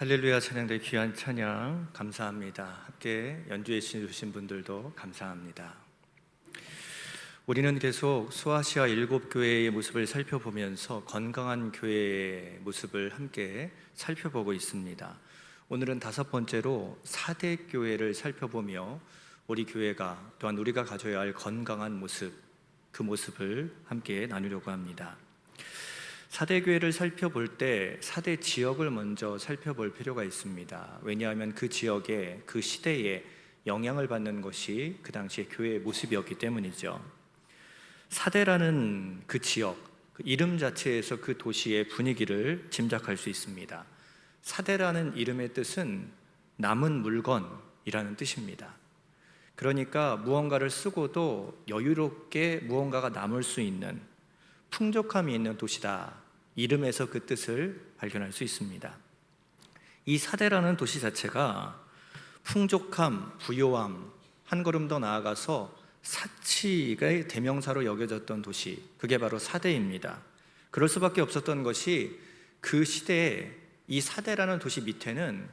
할렐루야. 찬양대 귀한 찬양 감사합니다. 함께 연주해 주신 분들도 감사합니다. 우리는 계속 수아시아 7교회의 모습을 살펴보면서 건강한 교회의 모습을 함께 살펴보고 있습니다. 오늘은 5번째로 4대 교회를 살펴보며 우리 교회가 또한 우리가 가져야 할 건강한 모습, 그 모습을 함께 나누려고 합니다. 4대 교회를 살펴볼 때 4대 지역을 먼저 살펴볼 필요가 있습니다. 왜냐하면 그 지역에, 그 시대에 영향을 받는 것이 그 당시의 교회의 모습이었기 때문이죠. 4대라는 그 지역, 그 이름 자체에서 그 도시의 분위기를 짐작할 수 있습니다. 4대라는 이름의 뜻은 남은 물건이라는 뜻입니다. 그러니까 무언가를 쓰고도 여유롭게 무언가가 남을 수 있는 풍족함이 있는 도시다. 이름에서 그 뜻을 발견할 수 있습니다. 이 4대라는 도시 자체가 풍족함, 부요함, 한 걸음 더 나아가서 사치의 대명사로 여겨졌던 도시, 그게 바로 4대입니다. 그럴 수밖에 없었던 것이 그 시대에 이 4대라는 도시 밑에는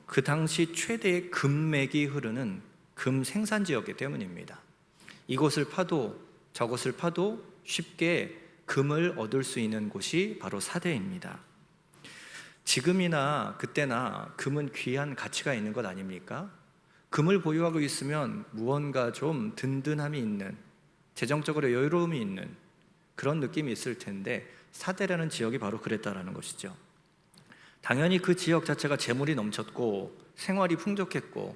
그 당시 최대의 금맥이 흐르는 금 생산지였기 때문입니다. 이곳을 파도 저곳을 파도 쉽게 금을 얻을 수 있는 곳이 바로 4대입니다. 지금이나 그때나 금은 귀한 가치가 있는 것 아닙니까? 금을 보유하고 있으면 무언가 좀 든든함이 있는, 재정적으로 여유로움이 있는 그런 느낌이 있을 텐데 4대라는 지역이 바로 그랬다라는 것이죠. 당연히 그 지역 자체가 재물이 넘쳤고 생활이 풍족했고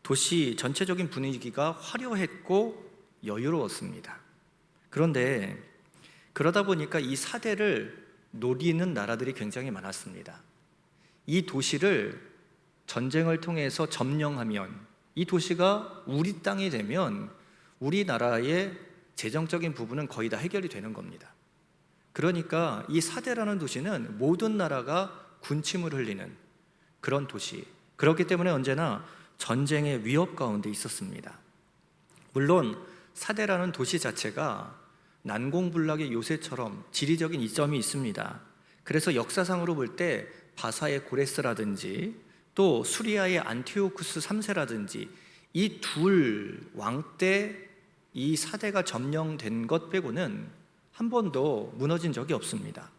도시 전체적인 분위기가 화려했고 여유로웠습니다. 그런데 그러다 보니까 이 4대를 노리는 나라들이 굉장히 많았습니다. 이 도시를 전쟁을 통해서 점령하면, 이 도시가 우리 땅이 되면 우리나라의 재정적인 부분은 거의 다 해결이 되는 겁니다. 그러니까 이 4대라는 도시는 모든 나라가 군침을 흘리는 그런 도시, 그렇기 때문에 언제나 전쟁의 위협 가운데 있었습니다. 물론 4대라는 도시 자체가 난공불락의 요새처럼 지리적인 이점이 있습니다. 그래서 역사상으로 볼 때 바사의 고레스라든지 또 수리아의 안티오쿠스 3세라든지 이 둘 왕 때 이 4대가 점령된 것 빼고는 한 번도 무너진 적이 없습니다.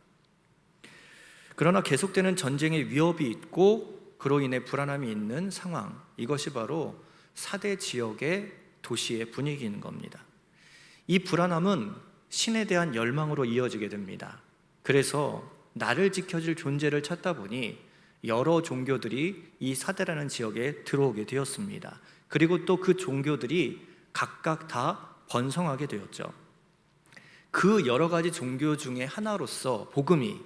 그러나 계속되는 전쟁의 위협이 있고 그로 인해 불안함이 있는 상황, 이것이 바로 4대 지역의 도시의 분위기인 겁니다. 이 불안함은 신에 대한 열망으로 이어지게 됩니다. 그래서 나를 지켜줄 존재를 찾다 보니 여러 종교들이 이 4대라는 지역에 들어오게 되었습니다. 그리고 또 그 종교들이 각각 다 번성하게 되었죠. 그 여러 가지 종교 중에 하나로서 복음이,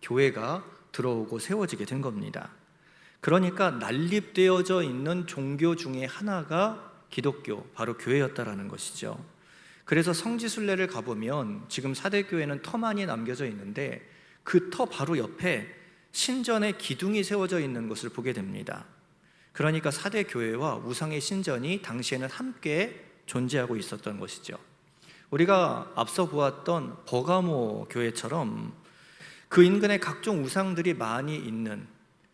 교회가 들어오고 세워지게 된 겁니다. 그러니까 난립되어져 있는 종교 중에 하나가 기독교, 바로 교회였다라는 것이죠. 그래서 성지순례를 가보면 지금 4대 교회는 터만이 남겨져 있는데 그 터 바로 옆에 신전의 기둥이 세워져 있는 것을 보게 됩니다. 그러니까 4대 교회와 우상의 신전이 당시에는 함께 존재하고 있었던 것이죠. 우리가 앞서 보았던 버가모 교회처럼 그 인근에 각종 우상들이 많이 있는,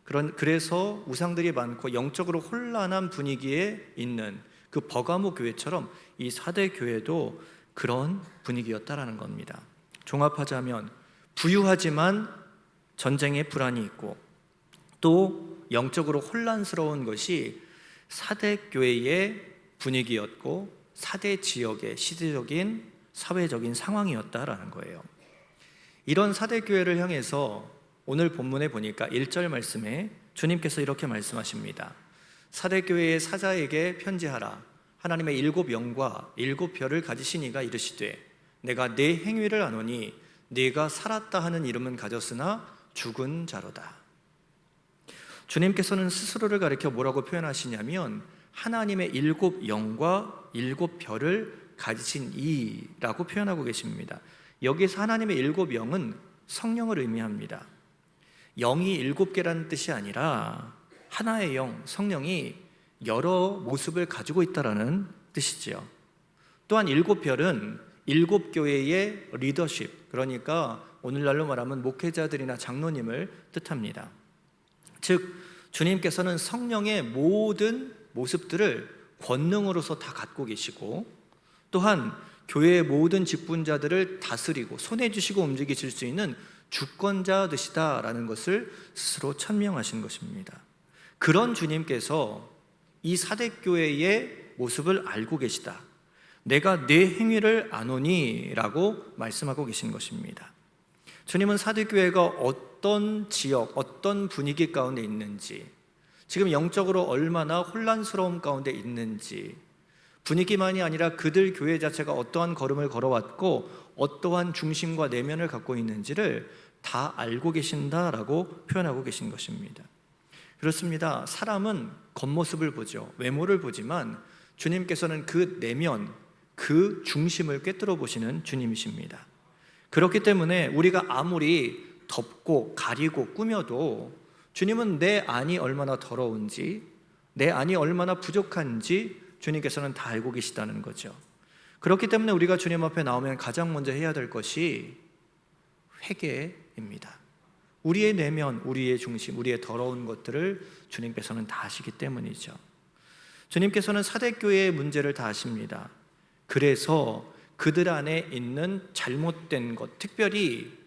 그래서 우상들이 많고 영적으로 혼란한 분위기에 있는 그 버가모 교회처럼 이 4대 교회도 그런 분위기였다라는 겁니다. 종합하자면 부유하지만 전쟁의 불안이 있고 또 영적으로 혼란스러운 것이 4대 교회의 분위기였고 4대 지역의 시대적인 사회적인 상황이었다라는 거예요. 이런 4대 교회를 향해서 오늘 본문에 보니까 1절 말씀에 주님께서 이렇게 말씀하십니다. 4대 교회의 사자에게 편지하라. 하나님의 7 영과 7 별을 가지신 이가 이르시되 내가 네 행위를 아노니 네가 살았다 하는 이름은 가졌으나 죽은 자로다. 주님께서는 스스로를 가리켜 뭐라고 표현하시냐면 하나님의 7 영과 7 별을 가지신 이라고 표현하고 계십니다. 여기서 하나님의 7 영은 성령을 의미합니다. 영이 7개라는 뜻이 아니라 하나의 영, 성령이 여러 모습을 가지고 있다는 뜻이지요. 또한 7 별은 7 교회의 리더십, 그러니까 오늘날로 말하면 목회자들이나 장로님을 뜻합니다. 즉 주님께서는 성령의 모든 모습들을 권능으로서 다 갖고 계시고, 또한 교회의 모든 직분자들을 다스리고 손에 쥐시고 움직이실 수 있는 주권자 되시다라는 것을 스스로 천명하신 것입니다. 그런 주님께서 이 사대교회의 모습을 알고 계시다. 내가 내 행위를 아노니 라고 말씀하고 계신 것입니다. 주님은 사대교회가 어떤 지역, 어떤 분위기 가운데 있는지, 지금 영적으로 얼마나 혼란스러움 가운데 있는지, 분위기만이 아니라 그들 교회 자체가 어떠한 걸음을 걸어왔고 어떠한 중심과 내면을 갖고 있는지를 다 알고 계신다라고 표현하고 계신 것입니다. 그렇습니다. 사람은 겉모습을 보죠. 외모를 보지만 주님께서는 그 내면, 그 중심을 꿰뚫어 보시는 주님이십니다. 그렇기 때문에 우리가 아무리 덮고 가리고 꾸며도 주님은 내 안이 얼마나 더러운지, 내 안이 얼마나 부족한지 주님께서는 다 알고 계시다는 거죠. 그렇기 때문에 우리가 주님 앞에 나오면 가장 먼저 해야 될 것이 회개입니다. 우리의 내면, 우리의 중심, 우리의 더러운 것들을 주님께서는 다 아시기 때문이죠. 주님께서는 사대교회의 문제를 다 아십니다. 그래서 그들 안에 있는 잘못된 것, 특별히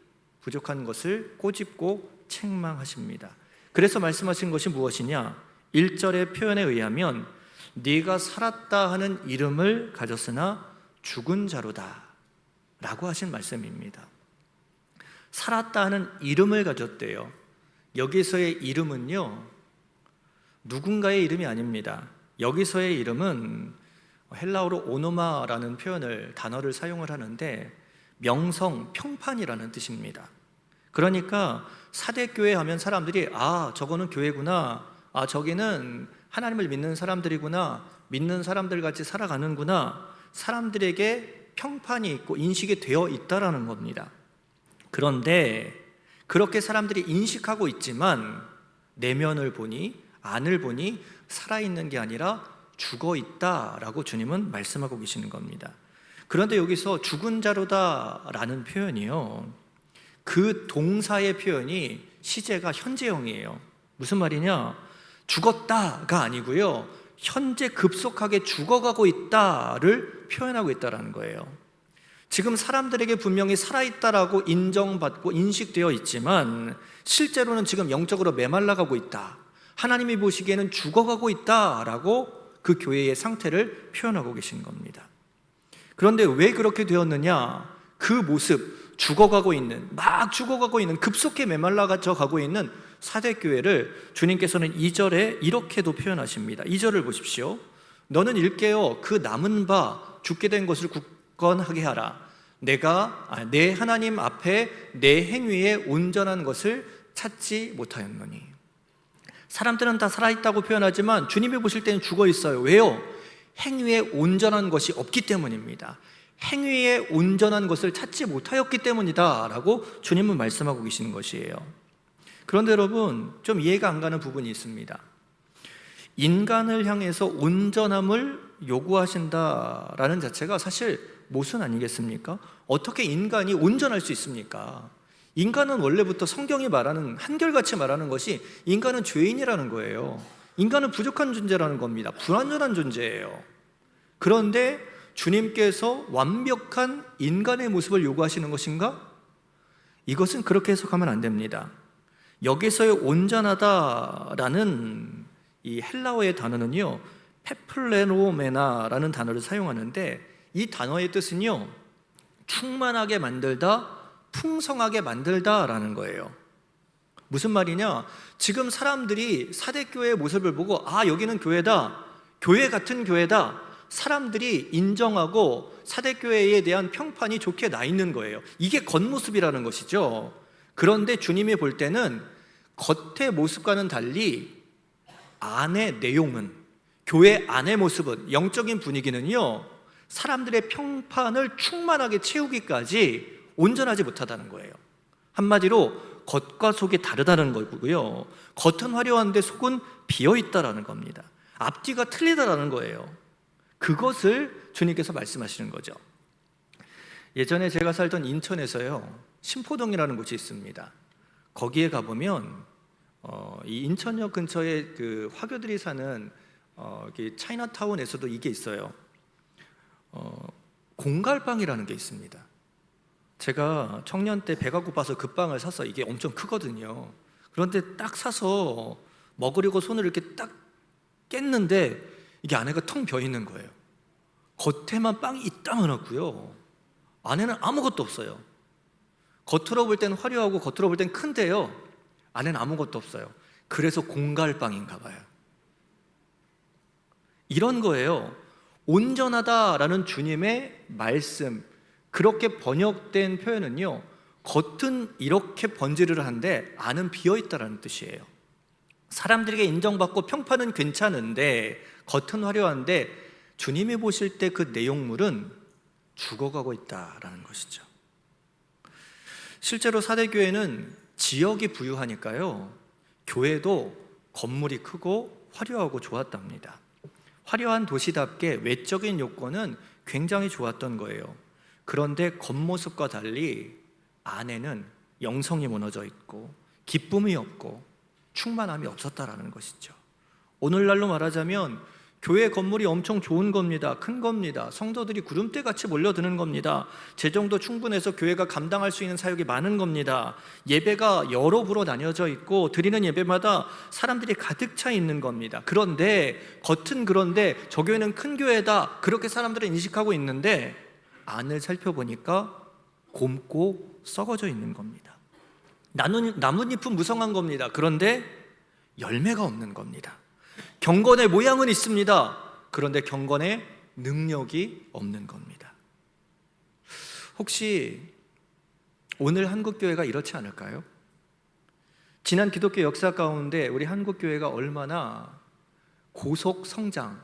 부족한 것을 꼬집고 책망하십니다. 그래서 말씀하신 것이 무엇이냐? 1절의 표현에 의하면 네가 살았다 하는 이름을 가졌으나 죽은 자로다 라고 하신 말씀입니다. 살았다 하는 이름을 가졌대요. 여기서의 이름은요, 누군가의 이름이 아닙니다. 여기서의 이름은 헬라어로 오노마라는 단어를 사용을 하는데 명성, 평판이라는 뜻입니다. 그러니까 사대교회 하면 사람들이 저거는 교회구나, 저기는 하나님을 믿는 사람들이구나, 믿는 사람들 같이 살아가는구나, 사람들에게 평판이 있고 인식이 되어 있다라는 겁니다. 그런데 그렇게 사람들이 인식하고 있지만 내면을 보니, 안을 보니 살아있는 게 아니라 죽어 있다라고 주님은 말씀하고 계시는 겁니다. 그런데 여기서 죽은 자로다라는 표현이요, 그 동사의 표현이 시제가 현재형이에요. 무슨 말이냐? 죽었다가 아니고요, 현재 급속하게 죽어가고 있다를 표현하고 있다는 거예요. 지금 사람들에게 분명히 살아있다라고 인정받고 인식되어 있지만 실제로는 지금 영적으로 메말라가고 있다, 하나님이 보시기에는 죽어가고 있다라고 그 교회의 상태를 표현하고 계신 겁니다. 그런데 왜 그렇게 되었느냐? 그 모습, 죽어가고 있는, 급속히 메말라져 가고 있는 사대교회를 주님께서는 2절에 이렇게도 표현하십니다. 2절을 보십시오. 너는 일깨어 그 남은 바 죽게 된 것을 굳건하게 하라. 내가 내 하나님 앞에 내 행위에 온전한 것을 찾지 못하였노니. 사람들은 다 살아있다고 표현하지만 주님이 보실 때는 죽어 있어요. 왜요? 행위에 온전한 것이 없기 때문입니다. 행위에 온전한 것을 찾지 못하였기 때문이다 라고 주님은 말씀하고 계시는 것이에요. 그런데 여러분, 좀 이해가 안 가는 부분이 있습니다. 인간을 향해서 온전함을 요구하신다라는 자체가 사실 모순 아니겠습니까? 어떻게 인간이 온전할 수 있습니까? 인간은 원래부터 성경이 말하는, 한결같이 말하는 것이 인간은 죄인이라는 거예요. 인간은 부족한 존재라는 겁니다. 불완전한 존재예요. 그런데 주님께서 완벽한 인간의 모습을 요구하시는 것인가? 이것은 그렇게 해석하면 안 됩니다. 여기서의 온전하다라는 이 헬라어의 단어는요, 페플레노메나라는 단어를 사용하는데 이 단어의 뜻은요, 충만하게 만들다, 풍성하게 만들다라는 거예요. 무슨 말이냐? 지금 사람들이 사대교회의 모습을 보고 여기는 교회다, 교회 같은 교회다, 사람들이 인정하고 사대교회에 대한 평판이 좋게 나 있는 거예요. 이게 겉모습이라는 것이죠. 그런데 주님이 볼 때는 겉의 모습과는 달리 안의 내용은, 교회 안의 모습은, 영적인 분위기는요, 사람들의 평판을 충만하게 채우기까지 온전하지 못하다는 거예요. 한마디로 겉과 속이 다르다는 거고요, 겉은 화려한데 속은 비어있다라는 겁니다. 앞뒤가 틀리다라는 거예요. 그것을 주님께서 말씀하시는 거죠. 예전에 제가 살던 인천에서요, 신포동이라는 곳이 있습니다. 거기에 가보면 이 인천역 근처에 그 화교들이 사는 이렇게 차이나타운에서도 이게 있어요. 공갈빵이라는 게 있습니다. 제가 청년 때 배가 고파서 그 빵을 사서 이게 엄청 크거든요. 그런데 딱 사서 먹으려고 손을 이렇게 딱 깼는데 이게 안에가 텅 비어 있는 거예요. 겉에만 빵이 이따만하고요, 안에는 아무것도 없어요. 겉으로 볼 땐 화려하고 겉으로 볼 땐 큰데요, 안에는 아무것도 없어요. 그래서 공갈빵인가 봐요. 이런 거예요. 온전하다라는 주님의 말씀, 그렇게 번역된 표현은요, 겉은 이렇게 번지르르 한데 안은 비어있다라는 뜻이에요. 사람들에게 인정받고 평판은 괜찮은데 겉은 화려한데 주님이 보실 때 그 내용물은 죽어가고 있다라는 것이죠. 실제로 사대교회는 지역이 부유하니까요, 교회도 건물이 크고 화려하고 좋았답니다. 화려한 도시답게 외적인 요건은 굉장히 좋았던 거예요. 그런데 겉모습과 달리 안에는 영성이 무너져 있고 기쁨이 없고 충만함이 없었다라는 것이죠. 오늘날로 말하자면 교회 건물이 엄청 좋은 겁니다. 큰 겁니다. 성도들이 구름대같이 몰려드는 겁니다. 재정도 충분해서 교회가 감당할 수 있는 사역이 많은 겁니다. 예배가 여러 부로 나뉘어져 있고 드리는 예배마다 사람들이 가득 차 있는 겁니다. 그런데 겉은 그런데 저 교회는 큰 교회다, 그렇게 사람들은 인식하고 있는데 안을 살펴보니까 곪고 썩어져 있는 겁니다. 나뭇잎은 무성한 겁니다. 그런데 열매가 없는 겁니다. 경건의 모양은 있습니다. 그런데 경건의 능력이 없는 겁니다. 혹시 오늘 한국교회가 이렇지 않을까요? 지난 기독교 역사 가운데 우리 한국교회가 얼마나 고속 성장,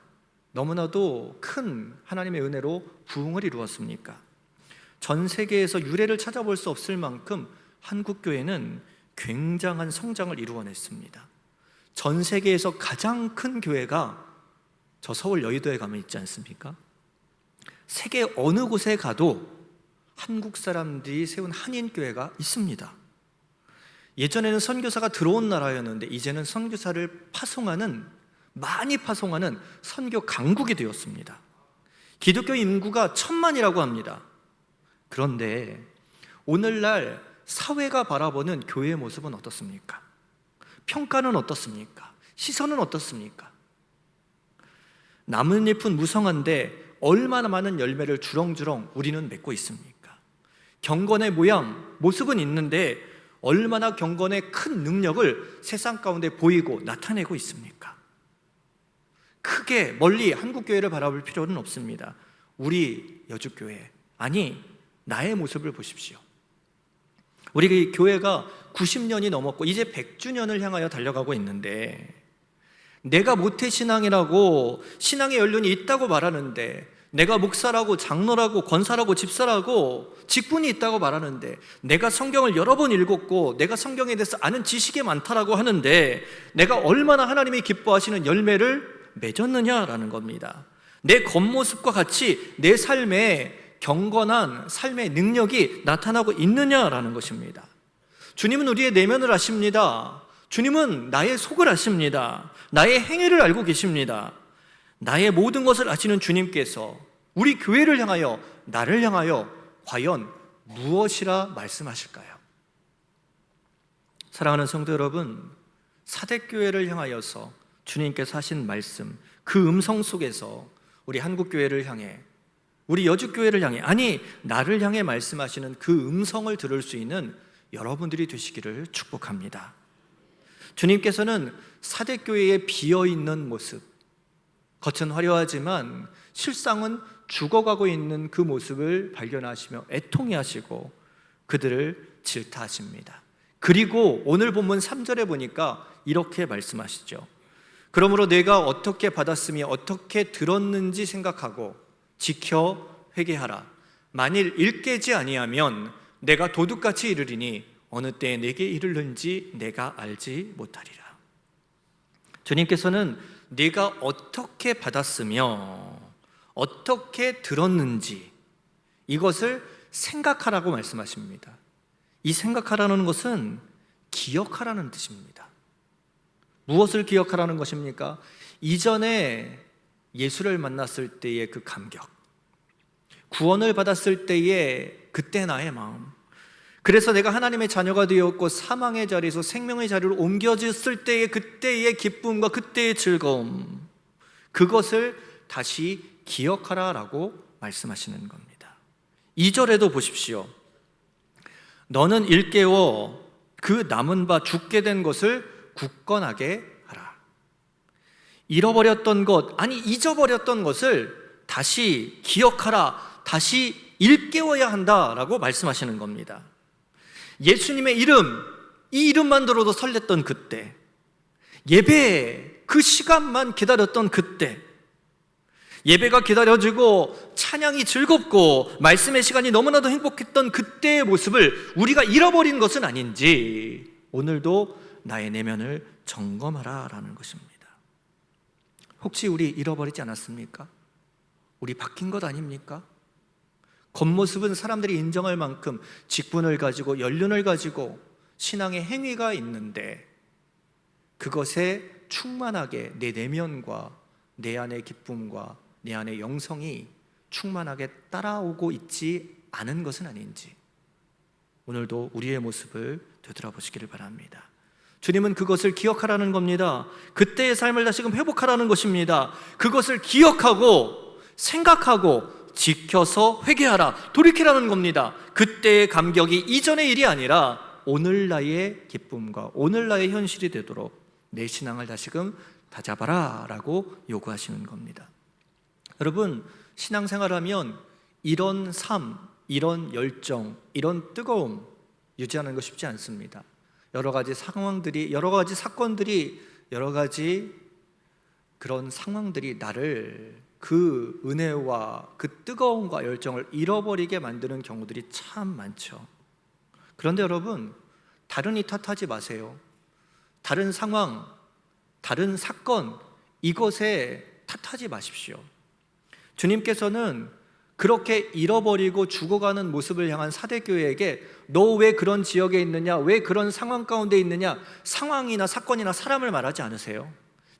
너무나도 큰 하나님의 은혜로 부흥을 이루었습니까? 전 세계에서 유례를 찾아볼 수 없을 만큼 한국교회는 굉장한 성장을 이루어냈습니다. 전 세계에서 가장 큰 교회가 저 서울 여의도에 가면 있지 않습니까? 세계 어느 곳에 가도 한국 사람들이 세운 한인교회가 있습니다. 예전에는 선교사가 들어온 나라였는데 이제는 선교사를 많이 파송하는 선교 강국이 되었습니다. 기독교 인구가 1000만이라고 합니다. 그런데 오늘날 사회가 바라보는 교회의 모습은 어떻습니까? 평가는 어떻습니까? 시선은 어떻습니까? 나뭇잎은 무성한데 얼마나 많은 열매를 주렁주렁 우리는 맺고 있습니까? 경건의 모양, 모습은 있는데 얼마나 경건의 큰 능력을 세상 가운데 보이고 나타내고 있습니까? 크게 멀리 한국교회를 바라볼 필요는 없습니다. 우리 여주교회, 아니 나의 모습을 보십시오. 우리 교회가 90년이 넘었고 이제 100주년을 향하여 달려가고 있는데, 내가 모태신앙이라고 신앙의 연륜이 있다고 말하는데, 내가 목사라고 장로라고 권사라고 집사라고 직분이 있다고 말하는데, 내가 성경을 여러 번 읽었고 내가 성경에 대해서 아는 지식이 많다라고 하는데 내가 얼마나 하나님이 기뻐하시는 열매를 맺었느냐라는 겁니다. 내 겉모습과 같이 내 삶에 경건한 삶의 능력이 나타나고 있느냐라는 것입니다. 주님은 우리의 내면을 아십니다. 주님은 나의 속을 아십니다. 나의 행위를 알고 계십니다. 나의 모든 것을 아시는 주님께서 우리 교회를 향하여, 나를 향하여 과연 무엇이라 말씀하실까요? 사랑하는 성도 여러분, 사대교회를 향하여서 주님께서 하신 말씀, 그 음성 속에서 우리 한국교회를 향해, 우리 여주교회를 향해, 아니 나를 향해 말씀하시는 그 음성을 들을 수 있는 여러분들이 되시기를 축복합니다. 주님께서는 사대교회의 비어있는 모습, 겉은 화려하지만 실상은 죽어가고 있는 그 모습을 발견하시며 애통해 하시고 그들을 질타하십니다. 그리고 오늘 본문 3절에 보니까 이렇게 말씀하시죠. 그러므로 내가 어떻게 받았으며 어떻게 들었는지 생각하고 지켜 회개하라. 만일 일깨지 아니하면 내가 도둑같이 이르리니 어느 때에 내게 이르는지 내가 알지 못하리라. 주님께서는 네가 어떻게 받았으며 어떻게 들었는지 이것을 생각하라고 말씀하십니다. 이 생각하라는 것은 기억하라는 뜻입니다. 무엇을 기억하라는 것입니까? 이전에 예수를 만났을 때의 그 감격, 구원을 받았을 때의 그때 나의 마음, 그래서 내가 하나님의 자녀가 되었고 사망의 자리에서 생명의 자리로 옮겨졌을 때의 그때의 기쁨과 그때의 즐거움, 그것을 다시 기억하라라고 말씀하시는 겁니다. 2절에도 보십시오. 너는 일깨워 그 남은 바 죽게 된 것을 굳건하게 하라. 잃어버렸던 것, 아니 잊어버렸던 것을 다시 기억하라, 다시 일깨워야 한다라고 말씀하시는 겁니다. 예수님의 이름, 이 이름만 들어도 설렜던 그때, 예배 그 시간만 기다렸던 그때, 예배가 기다려지고 찬양이 즐겁고 말씀의 시간이 너무나도 행복했던 그때의 모습을 우리가 잃어버린 것은 아닌지 오늘도 나의 내면을 점검하라 라는 것입니다. 혹시 우리 잃어버리지 않았습니까? 우리 바뀐 것 아닙니까? 겉모습은 사람들이 인정할 만큼 직분을 가지고 연륜을 가지고 신앙의 행위가 있는데 그것에 충만하게 내 내면과 내 안의 기쁨과 내 안의 영성이 충만하게 따라오고 있지 않은 것은 아닌지 오늘도 우리의 모습을 되돌아보시기를 바랍니다. 주님은 그것을 기억하라는 겁니다. 그때의 삶을 다시금 회복하라는 것입니다. 그것을 기억하고 생각하고 지켜서 회개하라, 돌이키라는 겁니다. 그때의 감격이 이전의 일이 아니라 오늘 나의 기쁨과 오늘 나의 현실이 되도록 내 신앙을 다시금 다잡아라 라고 요구하시는 겁니다. 여러분, 신앙생활하면 이런 삶, 이런 열정, 이런 뜨거움 유지하는 거 쉽지 않습니다. 여러 가지 상황들이, 여러 가지 사건들이, 여러 가지 그런 상황들이 나를 그 은혜와 그 뜨거움과 열정을 잃어버리게 만드는 경우들이 참 많죠. 그런데 여러분, 다른 이 탓하지 마세요. 다른 상황, 다른 사건, 이것에 탓하지 마십시오. 주님께서는 그렇게 잃어버리고 죽어가는 모습을 향한 사대교회에게 너 왜 그런 지역에 있느냐, 왜 그런 상황 가운데 있느냐, 상황이나 사건이나 사람을 말하지 않으세요.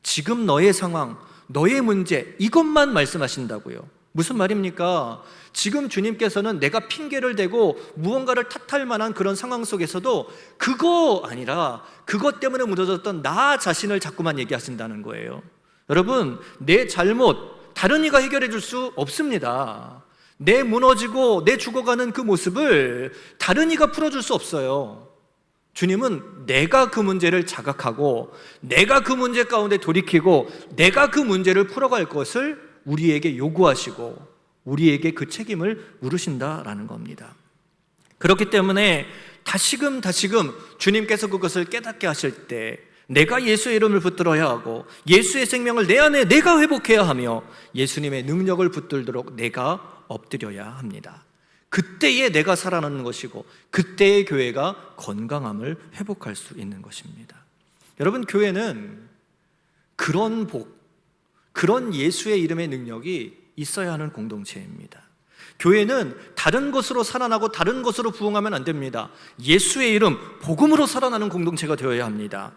지금 너의 상황, 너의 문제, 이것만 말씀하신다고요. 무슨 말입니까? 지금 주님께서는 내가 핑계를 대고 무언가를 탓할 만한 그런 상황 속에서도 그거 아니라 그것 때문에 무너졌던 나 자신을 자꾸만 얘기하신다는 거예요. 여러분, 내 잘못 다른 이가 해결해 줄 수 없습니다. 내 무너지고 내 죽어가는 그 모습을 다른 이가 풀어줄 수 없어요. 주님은 내가 그 문제를 자각하고 내가 그 문제 가운데 돌이키고 내가 그 문제를 풀어갈 것을 우리에게 요구하시고 우리에게 그 책임을 물으신다라는 겁니다. 그렇기 때문에 다시금 주님께서 그것을 깨닫게 하실 때 내가 예수의 이름을 붙들어야 하고 예수의 생명을 내 안에 내가 회복해야 하며 예수님의 능력을 붙들도록 내가 엎드려야 합니다. 그때에 내가 살아나는 것이고 그때의 교회가 건강함을 회복할 수 있는 것입니다. 여러분, 교회는 그런 복, 그런 예수의 이름의 능력이 있어야 하는 공동체입니다. 교회는 다른 것으로 살아나고 다른 것으로 부흥하면 안 됩니다. 예수의 이름, 복음으로 살아나는 공동체가 되어야 합니다.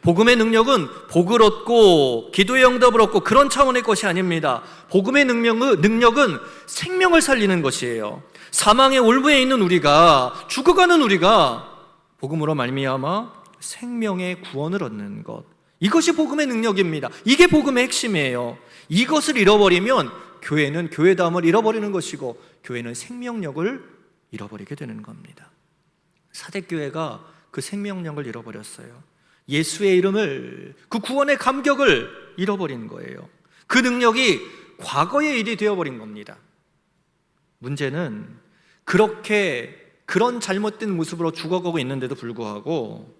복음의 능력은 복을 얻고 기도의 응답을 얻고 그런 차원의 것이 아닙니다. 복음의 능력은 생명을 살리는 것이에요. 사망의 올무에 있는 우리가, 죽어가는 우리가 복음으로 말미암아 생명의 구원을 얻는 것, 이것이 복음의 능력입니다. 이게 복음의 핵심이에요. 이것을 잃어버리면 교회는 교회다움을 잃어버리는 것이고 교회는 생명력을 잃어버리게 되는 겁니다. 사대교회가 그 생명력을 잃어버렸어요. 예수의 이름을, 그 구원의 감격을 잃어버린 거예요. 그 능력이 과거의 일이 되어버린 겁니다. 문제는 그런 잘못된 모습으로 죽어가고 있는데도 불구하고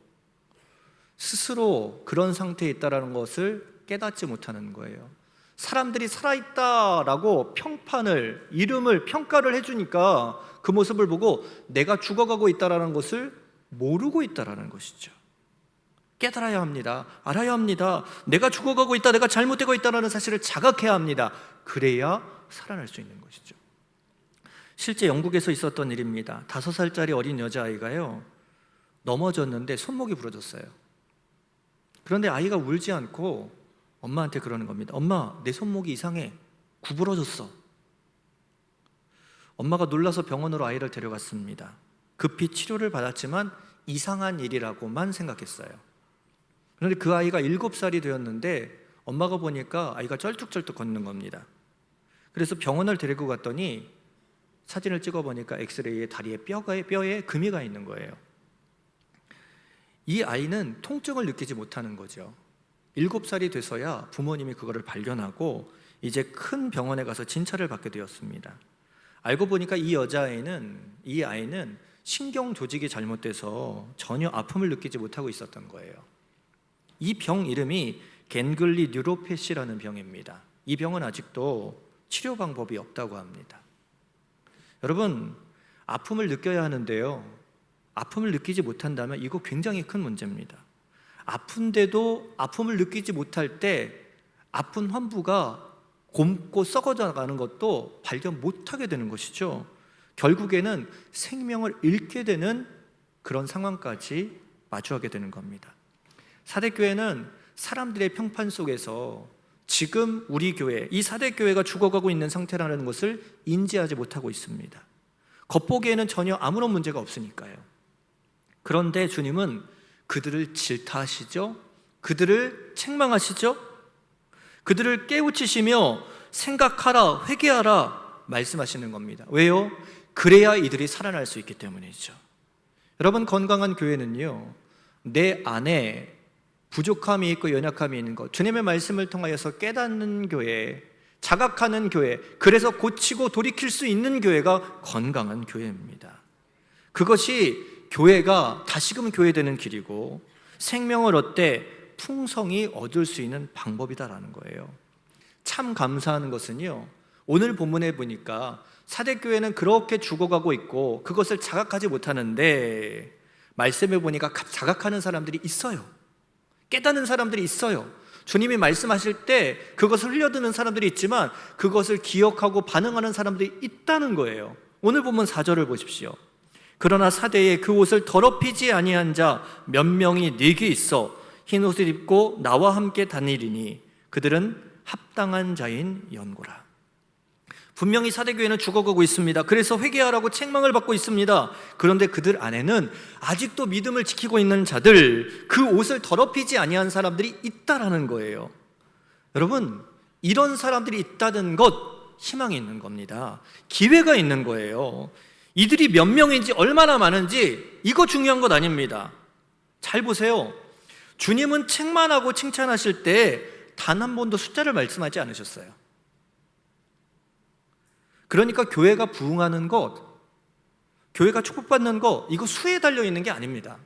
스스로 그런 상태에 있다는 것을 깨닫지 못하는 거예요. 사람들이 살아있다라고 이름을 평가를 해주니까 그 모습을 보고 내가 죽어가고 있다는 것을 모르고 있다는 것이죠. 깨달아야 합니다. 알아야 합니다. 내가 죽어가고 있다, 내가 잘못되고 있다는 사실을 자각해야 합니다. 그래야 살아날 수 있는 것이죠. 실제 영국에서 있었던 일입니다. 5살짜리 어린 여자아이가요, 넘어졌는데 손목이 부러졌어요. 그런데 아이가 울지 않고 엄마한테 그러는 겁니다. 엄마, 내 손목이 이상해. 구부러졌어. 엄마가 놀라서 병원으로 아이를 데려갔습니다. 급히 치료를 받았지만 이상한 일이라고만 생각했어요. 그런데 그 아이가 7살이 되었는데 엄마가 보니까 아이가 쩔뚝쩔뚝 걷는 겁니다. 그래서 병원을 데리고 갔더니 사진을 찍어보니까 엑스레이에 다리에 뼈에 금이 가 있는 거예요. 이 아이는 통증을 느끼지 못하는 거죠. 7살이 돼서야 부모님이 그거를 발견하고 이제 큰 병원에 가서 진찰을 받게 되었습니다. 알고 보니까 이 아이는 신경 조직이 잘못돼서 전혀 아픔을 느끼지 못하고 있었던 거예요. 이 병 이름이 갱글리 뉴로패시라는 병입니다. 이 병은 아직도 치료 방법이 없다고 합니다. 여러분, 아픔을 느껴야 하는데요, 아픔을 느끼지 못한다면 이거 굉장히 큰 문제입니다. 아픈데도 아픔을 느끼지 못할 때 아픈 환부가 곪고 썩어져 가는 것도 발견 못하게 되는 것이죠. 결국에는 생명을 잃게 되는 그런 상황까지 마주하게 되는 겁니다. 사대교회는 사람들의 평판 속에서 지금 우리 교회, 이 사대교회가 죽어가고 있는 상태라는 것을 인지하지 못하고 있습니다. 겉보기에는 전혀 아무런 문제가 없으니까요. 그런데 주님은 그들을 질타하시죠? 그들을 책망하시죠? 그들을 깨우치시며 생각하라, 회개하라 말씀하시는 겁니다. 왜요? 그래야 이들이 살아날 수 있기 때문이죠. 여러분, 건강한 교회는요, 내 안에 부족함이 있고 연약함이 있는 것, 주님의 말씀을 통하여서 깨닫는 교회, 자각하는 교회, 그래서 고치고 돌이킬 수 있는 교회가 건강한 교회입니다. 그것이 교회가 다시금 교회되는 길이고 생명을 얻되 풍성히 얻을 수 있는 방법이다라는 거예요. 참 감사한 것은요, 오늘 본문에 보니까 사대교회는 그렇게 죽어가고 있고 그것을 자각하지 못하는데 말씀에 보니까 자각하는 사람들이 있어요. 깨닫는 사람들이 있어요. 주님이 말씀하실 때 그것을 흘려드는 사람들이 있지만 그것을 기억하고 반응하는 사람들이 있다는 거예요. 오늘 본문 4절을 보십시오. 그러나 사대에 그 옷을 더럽히지 아니한 자 몇 명이 네게 있어 흰 옷을 입고 나와 함께 다니리니 그들은 합당한 자인 연고라. 분명히 사대교회는 죽어가고 있습니다. 그래서 회개하라고 책망을 받고 있습니다. 그런데 그들 안에는 아직도 믿음을 지키고 있는 자들, 그 옷을 더럽히지 아니한 사람들이 있다라는 거예요. 여러분, 이런 사람들이 있다는 것, 희망이 있는 겁니다. 기회가 있는 거예요. 이들이 몇 명인지 얼마나 많은지 이거 중요한 것 아닙니다. 잘 보세요. 주님은 책망하고 칭찬하실 때 단 한 번도 숫자를 말씀하지 않으셨어요. 그러니까 교회가 부흥하는 것, 교회가 축복받는 것, 이거 수에 달려있는 게 아닙니다.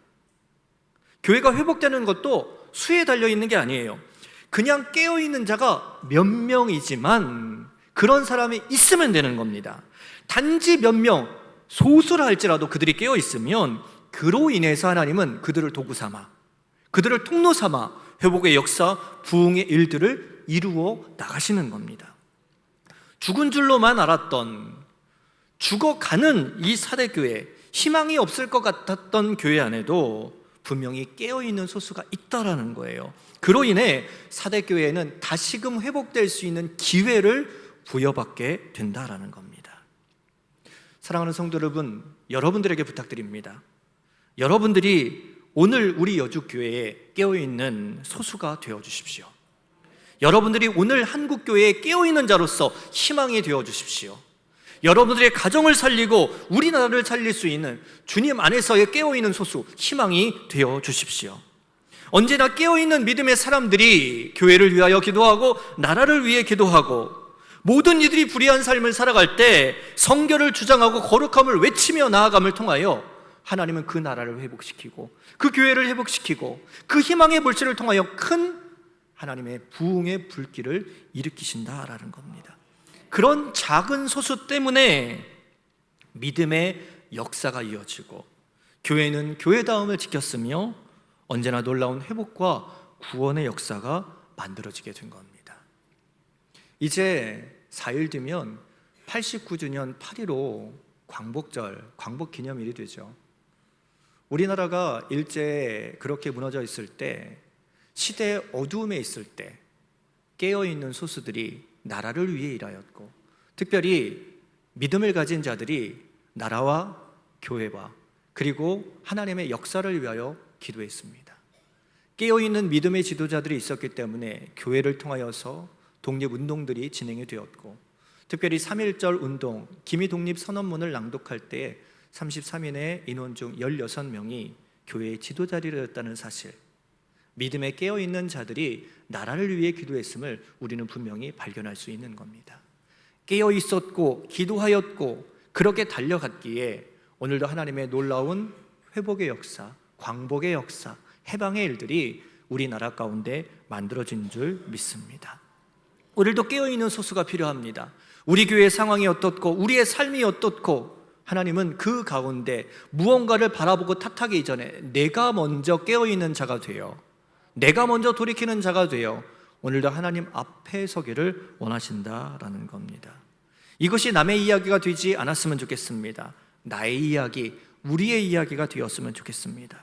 교회가 회복되는 것도 수에 달려있는 게 아니에요. 그냥 깨어있는 자가 몇 명이지만 그런 사람이 있으면 되는 겁니다. 단지 몇 명, 소수라 할지라도 그들이 깨어있으면 그로 인해서 하나님은 그들을 도구 삼아, 그들을 통로 삼아 회복의 역사, 부흥의 일들을 이루어 나가시는 겁니다. 죽은 줄로만 알았던, 죽어가는 이 사대교회, 희망이 없을 것 같았던 교회 안에도 분명히 깨어있는 소수가 있다라는 거예요. 그로 인해 사대교회는 다시금 회복될 수 있는 기회를 부여받게 된다라는 겁니다. 사랑하는 성도 여러분, 여러분들에게 부탁드립니다. 여러분들이 오늘 우리 여주교회에 깨어있는 소수가 되어주십시오. 여러분들이 오늘 한국교회에 깨어있는 자로서 희망이 되어주십시오. 여러분들의 가정을 살리고 우리나라를 살릴 수 있는 주님 안에서의 깨어있는 소수, 희망이 되어주십시오. 언제나 깨어있는 믿음의 사람들이 교회를 위하여 기도하고 나라를 위해 기도하고 모든 이들이 불의한 삶을 살아갈 때 성결을 주장하고 거룩함을 외치며 나아감을 통하여 하나님은 그 나라를 회복시키고 그 교회를 회복시키고 그 희망의 물질을 통하여 큰 하나님의 부흥의 불길을 일으키신다라는 겁니다. 그런 작은 소수 때문에 믿음의 역사가 이어지고 교회는 교회다움을 지켰으며 언제나 놀라운 회복과 구원의 역사가 만들어지게 된 겁니다. 이제 4일 뒤면 89주년 8.15 광복절, 광복기념일이 되죠. 우리나라가 일제 그렇게 무너져 있을 때 시대의 어두움에 있을 때 깨어있는 소수들이 나라를 위해 일하였고, 특별히 믿음을 가진 자들이 나라와 교회와 그리고 하나님의 역사를 위하여 기도했습니다. 깨어있는 믿음의 지도자들이 있었기 때문에 교회를 통하여서 독립운동들이 진행이 되었고, 특별히 3.1절 운동, 기미독립선언문을 낭독할 때 33인의 인원 중 16명이 교회의 지도자들이었다는 사실, 믿음에 깨어있는 자들이 나라를 위해 기도했음을 우리는 분명히 발견할 수 있는 겁니다. 깨어있었고 기도하였고 그렇게 달려갔기에 오늘도 하나님의 놀라운 회복의 역사, 광복의 역사, 해방의 일들이 우리나라 가운데 만들어진 줄 믿습니다. 오늘도 깨어있는 소수가 필요합니다. 우리 교회의 상황이 어떻고 우리의 삶이 어떻고 하나님은 그 가운데 무언가를 바라보고 탓하기 이전에 내가 먼저 깨어있는 자가 되어, 내가 먼저 돌이키는 자가 되어 오늘도 하나님 앞에 서기를 원하신다라는 겁니다. 이것이 남의 이야기가 되지 않았으면 좋겠습니다. 나의 이야기, 우리의 이야기가 되었으면 좋겠습니다.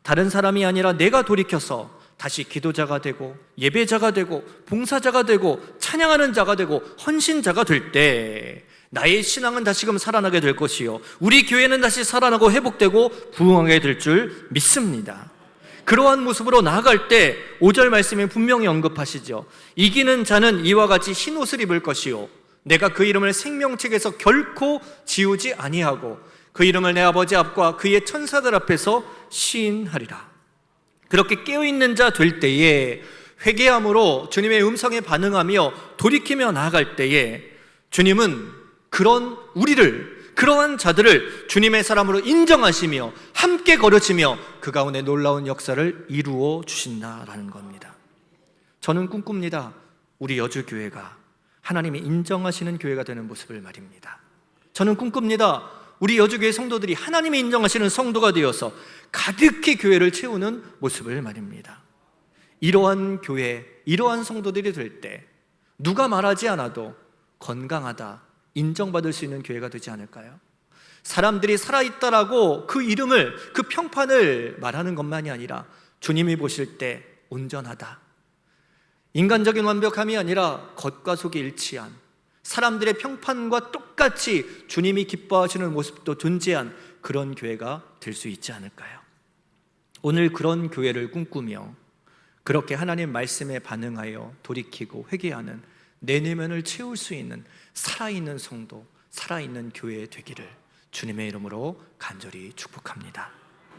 다른 사람이 아니라 내가 돌이켜서 다시 기도자가 되고 예배자가 되고 봉사자가 되고 찬양하는 자가 되고 헌신자가 될 때 나의 신앙은 다시금 살아나게 될 것이요, 우리 교회는 다시 살아나고 회복되고 부흥하게 될 줄 믿습니다. 그러한 모습으로 나아갈 때 5절 말씀에 분명히 언급하시죠. 이기는 자는 이와 같이 흰 옷을 입을 것이요, 내가 그 이름을 생명책에서 결코 지우지 아니하고 그 이름을 내 아버지 앞과 그의 천사들 앞에서 시인하리라. 그렇게 깨어있는 자 될 때에 회개함으로 주님의 음성에 반응하며 돌이키며 나아갈 때에 주님은 그런 우리를, 그러한 자들을 주님의 사람으로 인정하시며 함께 거르시며 그 가운데 놀라운 역사를 이루어 주신다라는 겁니다. 저는 꿈꿉니다. 우리 여주교회가 하나님이 인정하시는 교회가 되는 모습을 말입니다. 저는 꿈꿉니다. 우리 여주교회 성도들이 하나님이 인정하시는 성도가 되어서 가득히 교회를 채우는 모습을 말입니다. 이러한 교회, 이러한 성도들이 될 때 누가 말하지 않아도 건강하다, 인정받을 수 있는 교회가 되지 않을까요? 사람들이 살아있다라고 그 이름을, 그 평판을 말하는 것만이 아니라 주님이 보실 때 온전하다, 인간적인 완벽함이 아니라 겉과 속이 일치한, 사람들의 평판과 똑같이 주님이 기뻐하시는 모습도 존재한 그런 교회가 될 수 있지 않을까요? 오늘 그런 교회를 꿈꾸며 그렇게 하나님 말씀에 반응하여 돌이키고 회개하는 내 내면을 채울 수 있는 살아있는 성도, 살아있는 교회 되기를 주님의 이름으로 간절히 축복합니다.